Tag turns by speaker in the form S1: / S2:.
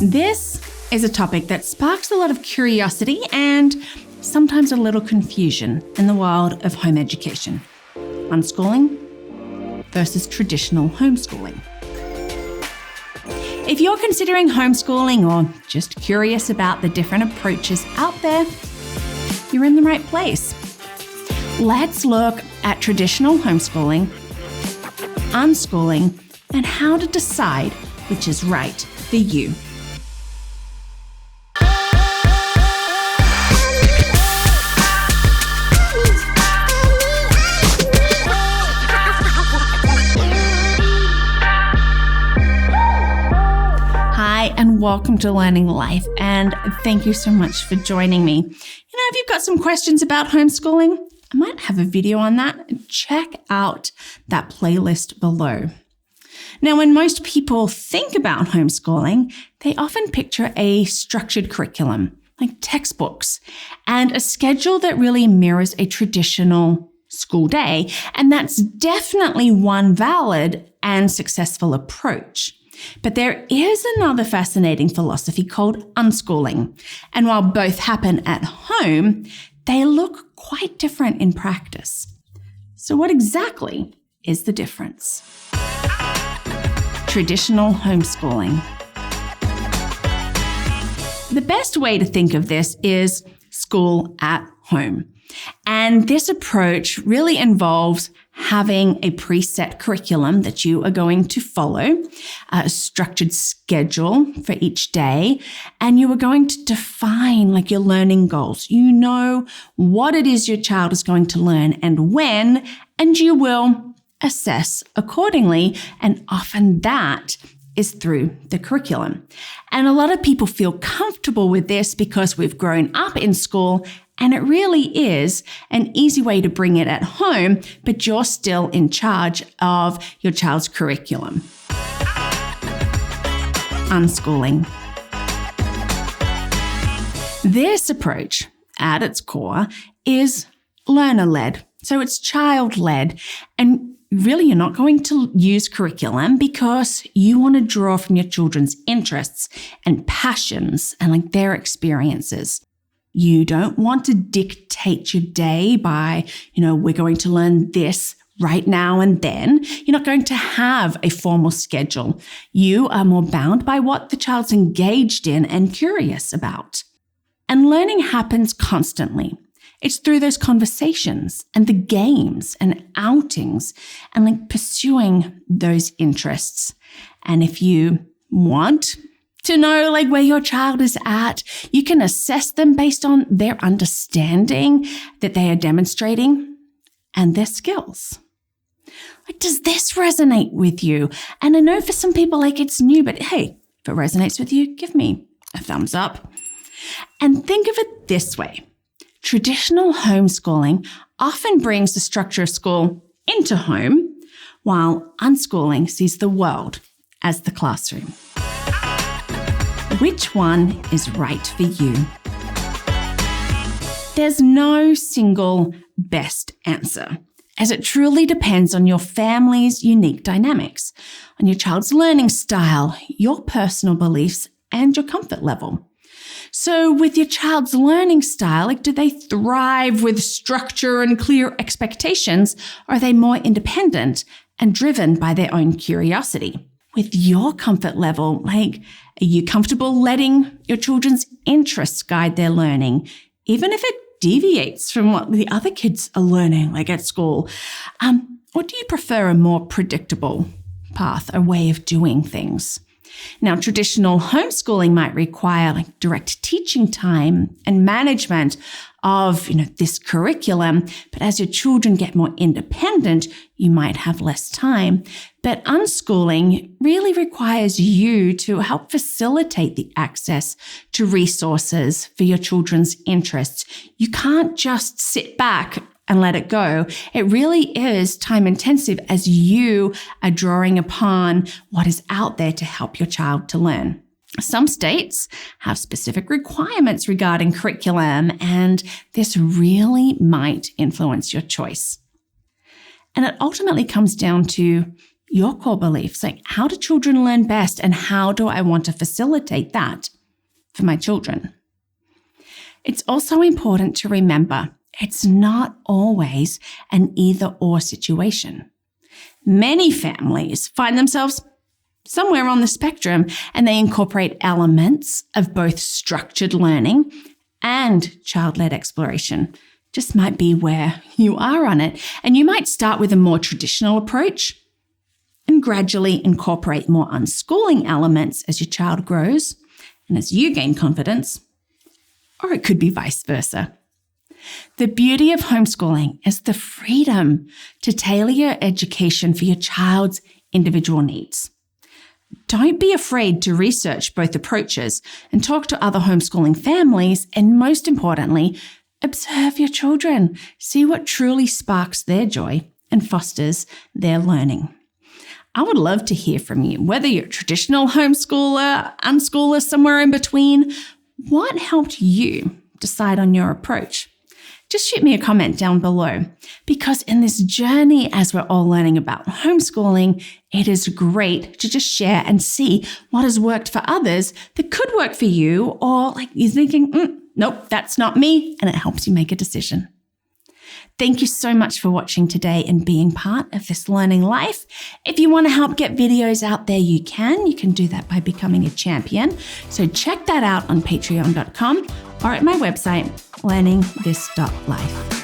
S1: This is a topic that sparks a lot of curiosity and sometimes a little confusion in the world of home education. Unschooling versus traditional homeschooling. If you're considering homeschooling or just curious about the different approaches out there, you're in the right place. Let's look at traditional homeschooling, unschooling, and how to decide which is right for you. And welcome to Learning Life, and thank you so much for joining me. If you've got some questions about homeschooling, I might have a video on that. Check out that playlist below. Now, when most people think about homeschooling, they often picture a structured curriculum, like textbooks, and a schedule that really mirrors a traditional school day, and that's definitely one valid and successful approach. But there is another fascinating philosophy called unschooling. And while both happen at home, they look quite different in practice. So what exactly is the difference? Traditional homeschooling. The best way to think of this is school at home. And this approach really involves having a preset curriculum that you are going to follow, a structured schedule for each day, and you are going to define your learning goals. You know what it is your child is going to learn and when, and you will assess accordingly. And often that is through the curriculum. And a lot of people feel comfortable with this because we've grown up in school, and it really is an easy way to bring it at home, but you're still in charge of your child's curriculum. Unschooling. This approach, at its core, is learner-led. So it's child-led, and really, you're not going to use curriculum because you want to draw from your children's interests and passions and their experiences. You don't want to dictate your day by, we're going to learn this right now and then. You're not going to have a formal schedule. You are more bound by what the child's engaged in and curious about. And learning happens constantly. It's through those conversations and the games and outings and pursuing those interests. And if you want to know where your child is at, you can assess them based on their understanding that they are demonstrating and their skills. Does this resonate with you? And I know for some people it's new, but hey, if it resonates with you, give me a thumbs up. And think of it this way. Traditional homeschooling often brings the structure of school into home, while unschooling sees the world as the classroom. Which one is right for you? There's no single best answer, as it truly depends on your family's unique dynamics, on your child's learning style, your personal beliefs, and your comfort level. So with your child's learning style, do they thrive with structure and clear expectations, or are they more independent and driven by their own curiosity? With your comfort level, are you comfortable letting your children's interests guide their learning, even if it deviates from what the other kids are learning, at school? Or do you prefer a more predictable path, a way of doing things? Now, traditional homeschooling might require direct teaching time and management of, this curriculum. But as your children get more independent, you might have less time. But unschooling really requires you to help facilitate the access to resources for your children's interests. You can't just sit back and let it go. It really is time intensive as you are drawing upon what is out there to help your child to learn. Some states have specific requirements regarding curriculum, and this really might influence your choice. And it ultimately comes down to your core beliefs, like how do children learn best and how do I want to facilitate that for my children? It's also important to remember it's not always an either-or situation. Many families find themselves somewhere on the spectrum and they incorporate elements of both structured learning and child-led exploration. Just might be where you are on it. And you might start with a more traditional approach and gradually incorporate more unschooling elements as your child grows and as you gain confidence. Or it could be vice versa. The beauty of homeschooling is the freedom to tailor your education for your child's individual needs. Don't be afraid to research both approaches and talk to other homeschooling families, and most importantly, observe your children. See what truly sparks their joy and fosters their learning. I would love to hear from you, whether you're a traditional homeschooler, unschooler, somewhere in between. What helped you decide on your approach? Just shoot me a comment down below, because in this journey, as we're all learning about homeschooling, it is great to just share and see what has worked for others that could work for you, or like you're thinking, nope, that's not me, and it helps you make a decision. Thank you so much for watching today and being part of this learning life. If you want to help get videos out there, you can. You can do that by becoming a champion. So check that out on patreon.com or at my website, LearningThis.Life.